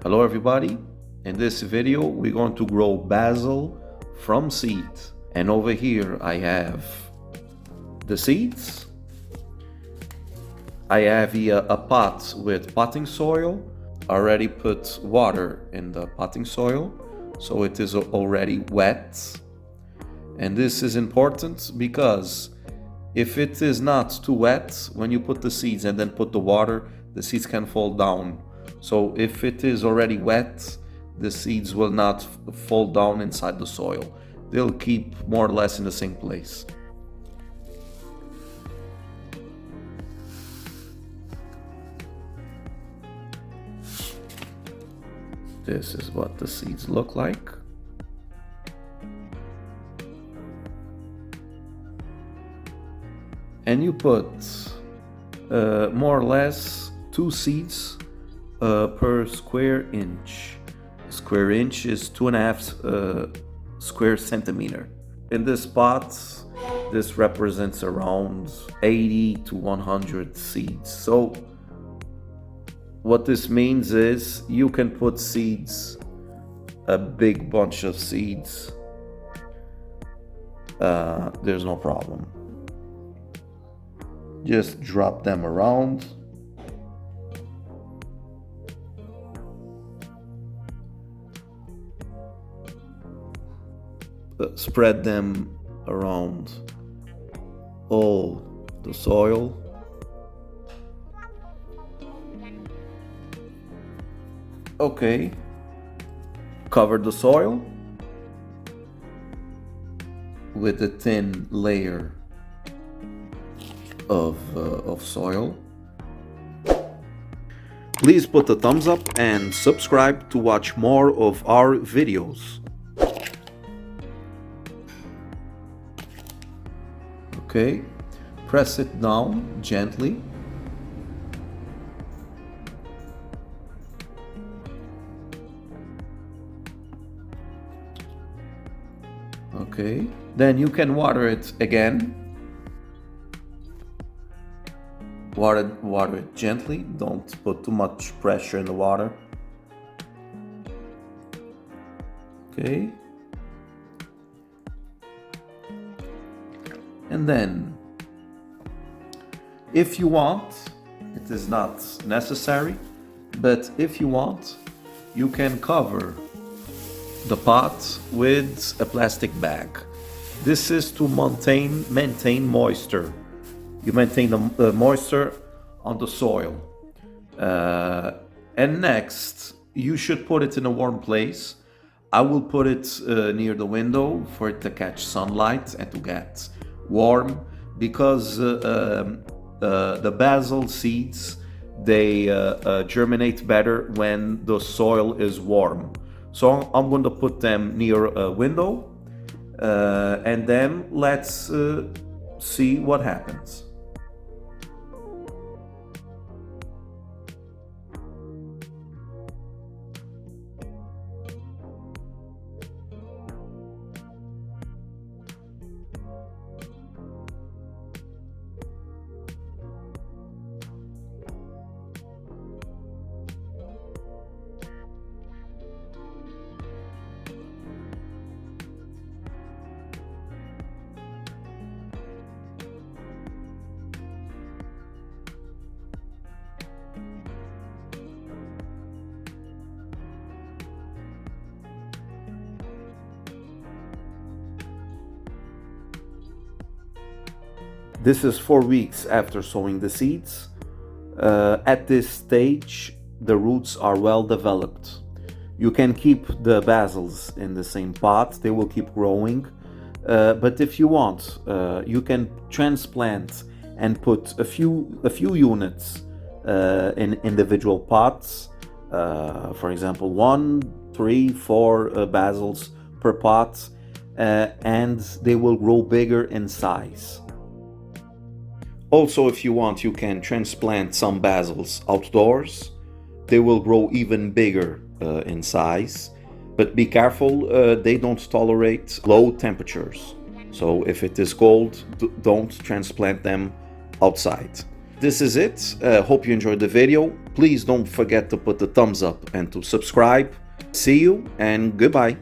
Hello everybody, in this video we're going to grow basil from seeds, and over here I have the seeds. I have here a pot with potting soil. I already put water in the potting soil so it is already wet, and this is important because if it is not too wet, when you put the seeds and then put the water, the seeds can fall down. So if it is already wet, the seeds will not fall down inside the soil. They'll keep more or less in the same place. This is what the seeds look like. And you put more or less 2 seeds per square inch. Square inch is 2.5 square centimeter. In this pot, this represents around 80 to 100 seeds. So what this means is you can put seeds, a big bunch of seeds. There's no problem. Just drop them around. Spread them around all the soil. Okay, cover the soil with a thin layer of soil. Please put a thumbs up and subscribe to watch more of our videos. Okay, press it down gently. Okay, then you can water it again. Water it gently, don't put too much pressure in the water. Okay. And then, if you want, it is not necessary, but if you want, you can cover the pot with a plastic bag. This is to maintain moisture. You maintain the moisture on the soil. And next, you should put it in a warm place. I will put it near the window for it to catch sunlight and to get warm, because the basil seeds, they germinate better when the soil is warm. So I'm going to put them near a window, and then let's see what happens. This is 4 weeks after sowing the seeds. At this stage, the roots are well developed. You can keep the basils in the same pot, they will keep growing. But if you want, you can transplant and put a few units in individual pots. For example, 1, 3, 4 basils per pot, and they will grow bigger in size. Also, if you want, you can transplant some basils outdoors. They will grow even bigger in size. But be careful, they don't tolerate low temperatures. So if it is cold, don't transplant them outside. this is it. Hope you enjoyed the video. Please don't forget to put the thumbs up and to subscribe. See you and goodbye.